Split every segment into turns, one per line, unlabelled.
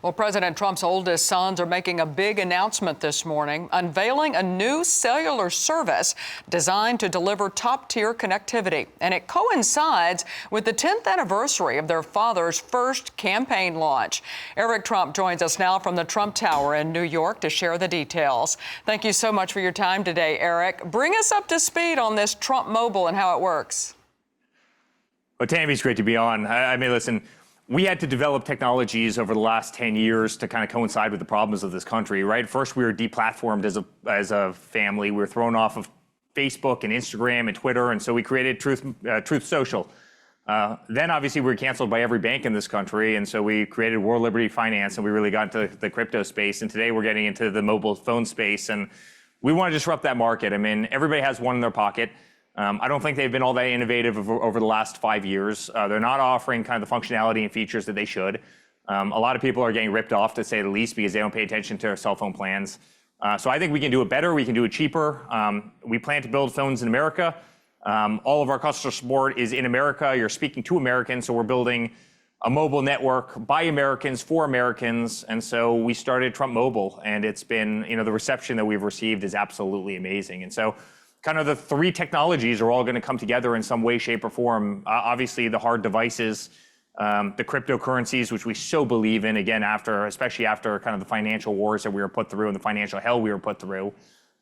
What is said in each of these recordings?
Well, President Trump's oldest sons are making a big announcement this morning, unveiling a new cellular service designed to deliver top-tier connectivity. And it coincides with the 10th anniversary of their father's first campaign launch. Eric Trump joins us now from the Trump Tower in New York to share the details. Thank you so much for your time today, Eric. Bring us up to speed on this Trump Mobile and how it works.
Well, Tammi, it's great to be on. I mean, listen, we had to develop technologies over the last 10 years to kind of coincide with the problems of this country, right? First, we were deplatformed as a family. We were thrown off of Facebook and Instagram and Twitter, and so we created Truth Social. Then, obviously, we were canceled by every bank in this country, and so we created World Liberty Finance, and we really got into the crypto space. And today, we're getting into the mobile phone space, and we want to disrupt that market. I mean, everybody has one in their pocket. I don't think they've been all that innovative over the last 5 years. They're not offering kind of the functionality and features that they should. A lot of people are getting ripped off, to say the least, because they don't pay attention to their cell phone plans. So I think we can do it better. We can do it cheaper. We plan to build phones in America. All of our customer support is in America. You're speaking to Americans, so we're building a mobile network by Americans for Americans. And so we started Trump Mobile, and it's been, the reception that we've received is absolutely amazing. And so kind of the three technologies are all going to come together in some way, shape, or form. Obviously, the hard devices, the cryptocurrencies, which we so believe in, again, especially after kind of the financial wars that we were put through and the financial hell we were put through.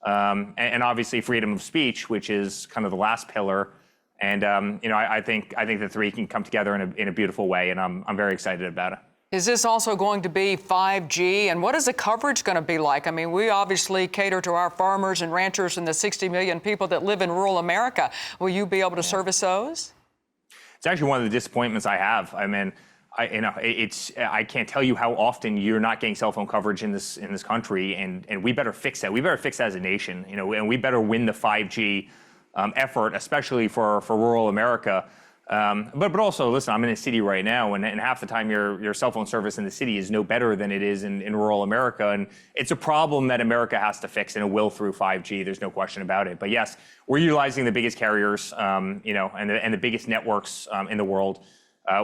And obviously, freedom of speech, which is kind of the last pillar. And, I think the three can come together in a beautiful way, and I'm very excited about it.
Is this also going to be 5G? And what is the coverage going to be like? I mean, we obviously cater to our farmers and ranchers and the 60 million people that live in rural America. Will you be able to service those?
It's actually one of the disappointments I have. I mean, I can't tell you how often you're not getting cell phone coverage in this country, and we better fix that. We better fix that as a nation, and we better win the 5G effort, especially for rural America. But also, listen, I'm in a city right now, and half the time your cell phone service in the city is no better than it is in rural America. And it's a problem that America has to fix, and it will through 5G. There's no question about it. But yes, we're utilizing the biggest carriers, and the biggest networks in the world.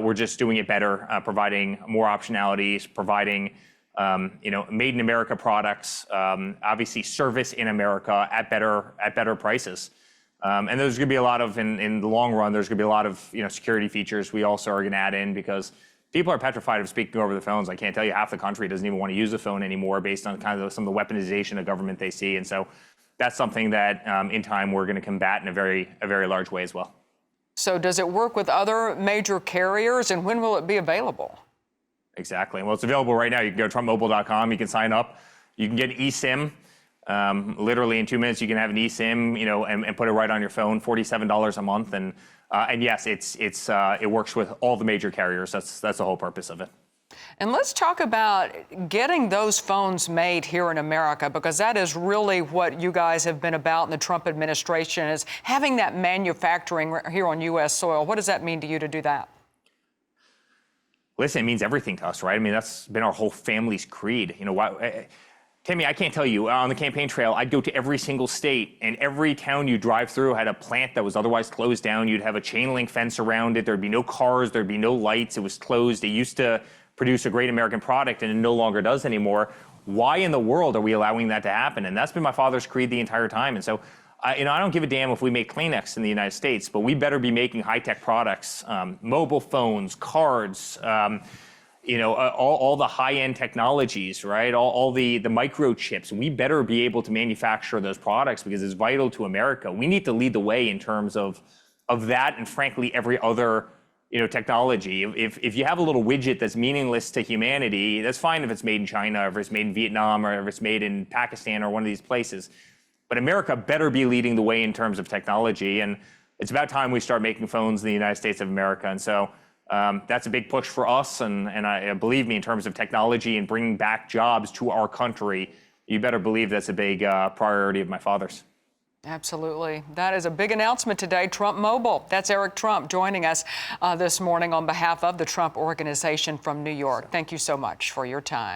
We're just doing it better, providing more optionalities, providing made in America products, obviously service in America at better prices. And there's going to be a lot of, in the long run, there's going to be a lot of security features we also are going to add in, because people are petrified of speaking over the phones. I can't tell you, half the country doesn't even want to use a phone anymore based on kind of some of the weaponization of government they see. And so that's something that in time we're going to combat in a very large way as well.
So does it work with other major carriers, and when will it be available?
Exactly. Well, it's available right now. You can go to TrumpMobile.com. You can sign up. You can get an eSIM. Literally in 2 minutes, you can have an eSIM, and put it right on your phone. $47 a month, and yes, it works with all the major carriers. That's the whole purpose of it.
And let's talk about getting those phones made here in America, because that is really what you guys have been about in the Trump administration, is having that manufacturing here on U.S. soil. What does that mean to you to do that?
Listen, it means everything to us, right? I mean, that's been our whole family's creed. Tammi, I can't tell you, on the campaign trail, I'd go to every single state, and every town you drive through had a plant that was otherwise closed down. You'd have a chain link fence around it. There'd be no cars. There'd be no lights. It was closed. It used to produce a great American product, and it no longer does anymore. Why in the world are we allowing that to happen? And that's been my father's creed the entire time. And so, I don't give a damn if we make Kleenex in the United States, but we better be making high-tech products, mobile phones, cards, all the high-end technologies, right? All the microchips. We better be able to manufacture those products, because it's vital to America. We need to lead the way in terms of that, and frankly, every other technology. If you have a little widget that's meaningless to humanity, that's fine if it's made in China, or if it's made in Vietnam, or if it's made in Pakistan or one of these places. But America better be leading the way in terms of technology, and it's about time we start making phones in the United States of America. And so that's a big push for us, and I believe me, in terms of technology and bringing back jobs to our country, you better believe that's a big priority of my father's.
Absolutely. That is a big announcement today, Trump Mobile. That's Eric Trump joining us this morning on behalf of the Trump Organization from New York. Thank you so much for your time.